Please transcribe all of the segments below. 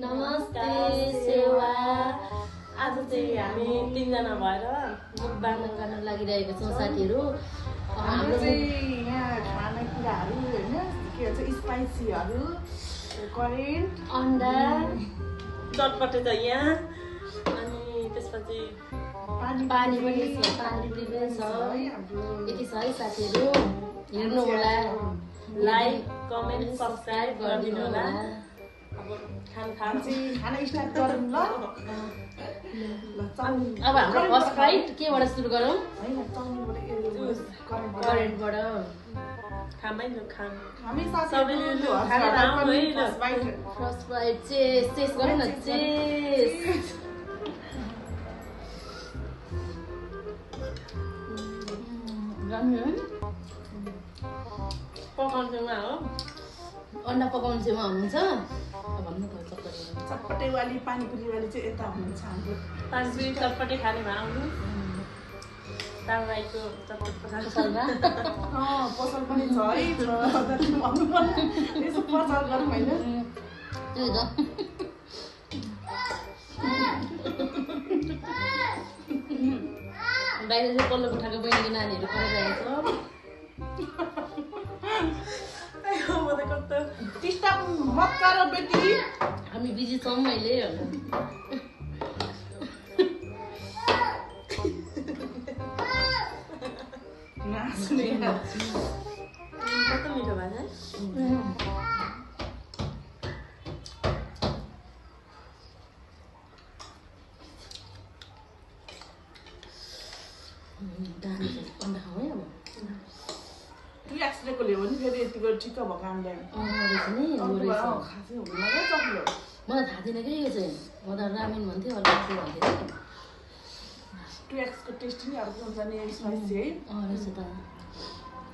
नमस्ते सेवा आज चाहिँ हामी तीनजना भएर मुखबाङ गर्न लागिरहेका छौँ साथीहरू हाम्रो चाहिँ यहाँ खानेकुराहरू होइन के भन्छ स्पाइसीहरू करेन्ट अन्डा चटपटे छ यहाँ अनि त्यसपछि पानी पनि छ पानी पनि छ यति छ है साथीहरू हेर्नु होला लाइक कमेन्ट सब्स्क्राइब गरिदिनु होला अब खाना स्टार्ट गरौँ ल अब हाम्रो फर्स्ट फाइट केबाट सुरु गरौँ हैन चाउमिनबाट करेन्टबाट खामै न खाम हामी सबैले साथीहरू खाना राम है ल फर्स्ट फाइट चेस गरौँ न चेस पकाउँछौँ हो अन्डा पकाउनु छेउमा हुनुहुन्छ भन्नु पर्छ चटपटे वाली पानीपुरी वाली चाहिँ यता हुनुहुन्छ हाम्रो पानीपुरी चटपटे खाने भए आउनु दालराईको चटपट पसलमा पसल पनि छ है भन्नु पर्ने यसो पसल गरौँ होइन त्यही त बाहिर चाहिँ पल्लो कोठाको बहिनीको नानीहरू पढिरहेको छ टिस्टा मक्का र बेटी हामी बिजी छौँ मैले कस्तो मिठो भएछ अन्डा खाउँ है अब दुई एक्सरेको ल्यायो भने फेरि यतिको ठिक्क भएको आउँदैन खासै हुँदैन क्या चक्लो मलाई थाहा थिएन कि यो चाहिँ म त रामेन भन्थेँ अलिक के भन्थेँ टु एक्सको टेस्ट नि अर्को हुन्छ नि स्पाइसी है रहेछ त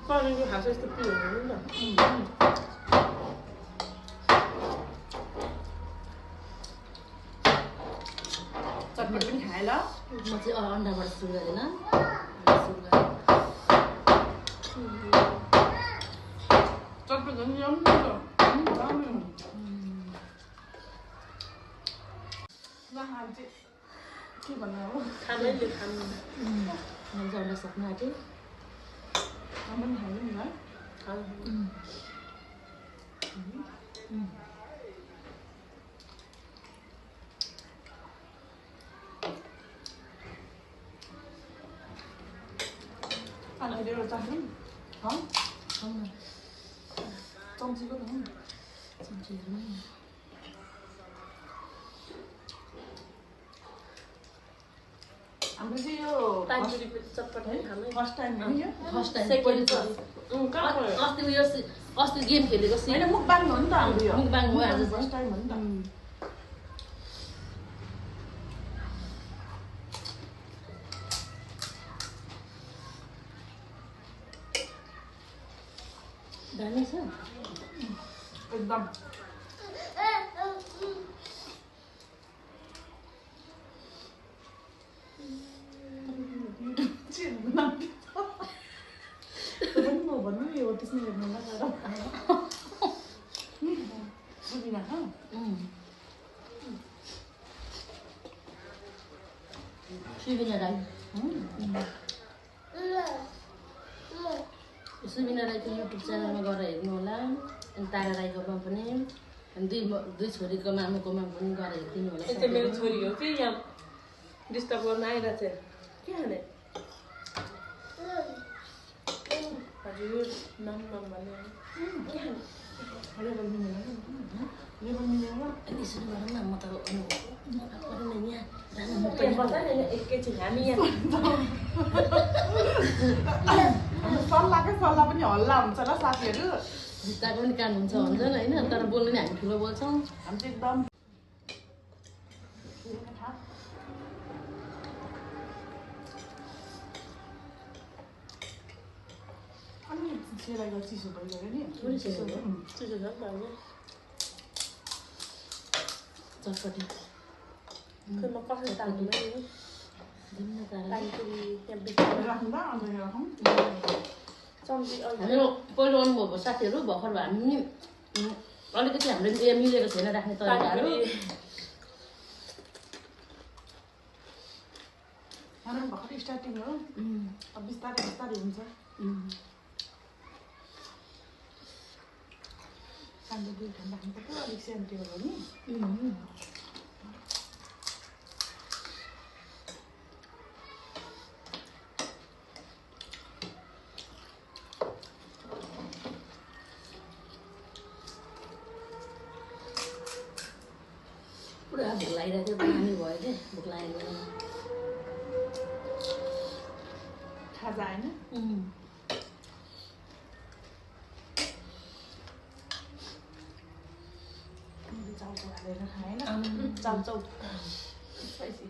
पनिरको खास यस्तो पिरो हुनु न चटपट पनि खाएँ ल म चाहिँ अन्डाबाट सुरु गरेन चटपट झन् राम्रो के भन्नु हो खानैले खानु अन्डा सक्नु आँट्यो पनि खायो नि ल पानी धेरै चाख्नु खाउँ न चम्चीको त हुन् चम्चीहरूमै हाम्रो चाहिँ यो पानीपुरी चटपट है खानु फर्स्ट टाइम हो नि यो फर्स्ट टाइम सेकेन्ड अस्ति गेम खेलेको होइन मुखबाङ हो नि त हाम्रो यो मुखबाङ हो आज फर्स्ट टाइम हो नि त दामी छ एकदम भन्नु यो त्यसमै हेर्नु बुझिन सुबिना राई सुबिना राईको युट्युब च्यानलमा गएर हेर्नु होला अनि तारा राईकोमा पनि अनि दुई छोरीको मामुकोमा पनि गएर हेरिदिनु होला यस्तो मेरो छोरी हो कि यहाँ डिस्टर्ब गर्न आइरहेको छ के खाने हजुर नम भन्ने के खाने यसरी गरौँ न म त एकैछिन हामी यहाँ सल्लाहकै सल्लाह पनि हल्ला हुन्छ ल साथीहरू जुत्ताको पनि कान हुन्छ भन्छन् होइन तर बोल्नु नि हामी ठुलो बोल्छौँ हामी चाहिँ एकदम अनि सेलाइको चिसो भइगयो नि थोरै चिसो भयो। चिसो छ नि त चटपटी म कसरी ताल्नु नि दिन्न तारा पानीपुरी त्यहाँ बेसी राख्नु त अन्त राखौँ चम्ची हाम्रो पहिलो अनुभव हो साथीहरू भर्खर भए हामी नि अलिकति हाम्रो मिलेको छैन राख्ने तरिकाहरू खाना पनि भर्खर स्टार्टिङ हो अब बिस्तारै बिस्तारै हुन्छ पानी दुई ठन्डा खानुपर्छ अलिक सेन्टी हो नि पुरा भोक लागिरहेको थियो पानी भयो क्या भोक लागेको खाजा होइन चाउचाउ हालेर खाएन चाउचाउ स्पाइसी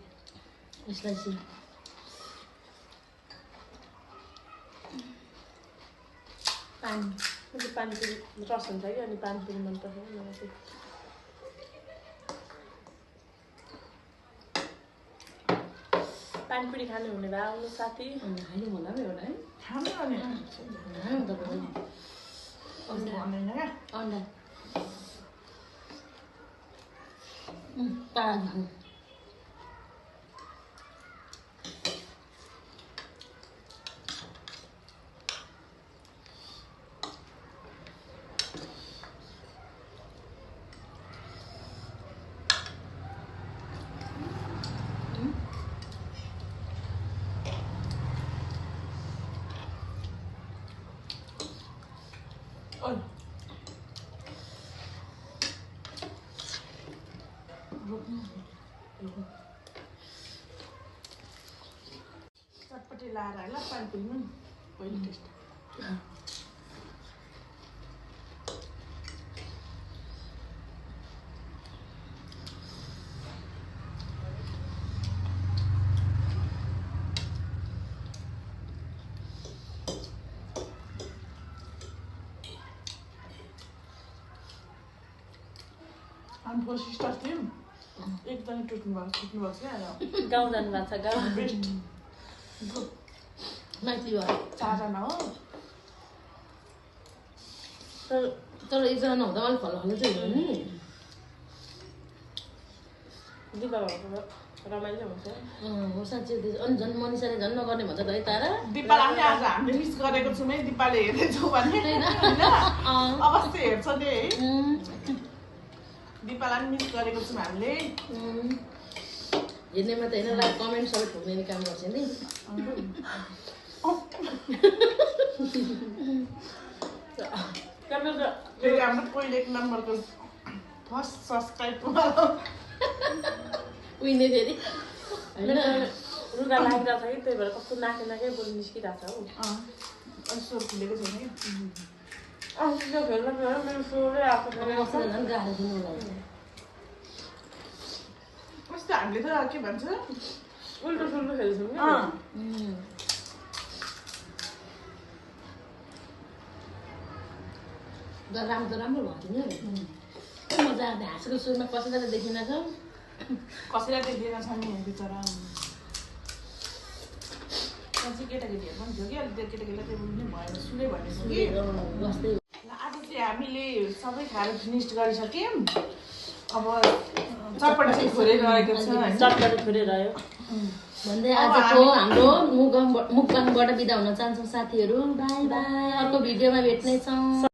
यसलाई चाहिँ पानी पानीपुरी रस हुन्छ कि अनि पानीपुरी मनपर्छ मलाई चाहिँ पानीपुरी खानु हुने भए आउनु साथी खानु होला नि एउटा है खानु अनि अन्डा तारा खानु चटपटी लाएर होला पानीपुरी पनि पहिलो टेस्ट हामी फोर सिस्टर थियौँ एकदमै छुट्नु भएको छ क्या गाउँ जानुभएको छ गाउँ बेस्ट माथि भयो 4 जना हो तर एकजना नहुँदा अलिक फल फल चाहिँ हो नि दिपावलीको रमाइलो हुन्छ हो साँच्चै अनि झन् मनिषाले झन् नगर्ने भन्छ त है तारा दिपालाई पनि आज हामीले मिस गरेको छौँ है दिपाले हेर्दैछौँ भने होइन अवश्य हेर्छ नि है दिपालाई पनि मिस गरेको छौँ हामीले हेर्ने मात्रै होइन लाइक कमेन्ट सबै ठोक्ने काम गर्छ नि फेरि हाम्रो पहिलो 1 नम्बरको फर्स्ट सब्सक्राइब उइने फेरि रुगा लागिरहेको छ कि त्यही भएर कस्तो नाके नाकै बोली निस्किरहेको छ हौ स्वर खुलेको छैन कि त्यो खेल्न मेरो स्वरै आएको छ झन् गाह्रो दिनु होला कस्तो हामीले त के भन्छ उल्टो सुल्टो खेल्छौँ कि राम्रो त राम्रो भएको थियो नि मजा आएको हाँसेको सुरुमा कसैलाई त देखिन छ कसैलाई देखिएन छ नि बिचरा पछि केटाकेटीहरू पनि थियो कि अलिक त्यो केटाकेटीलाई त्यो पनि भएर सुनै भनेको कि बस्दै आज चाहिँ हामीले सबै खाएर फिनिस गरिसक्यौँ अब चटपटी चाहिँ खोरै रहेको छ होइन चटपटी खोरै रह्यो भन्दै आजको हाम्रो मुकबाङबाट बिदा हुन चाहन्छौँ साथीहरू बाई बाई अर्को भिडियोमा भेट्नेछौँ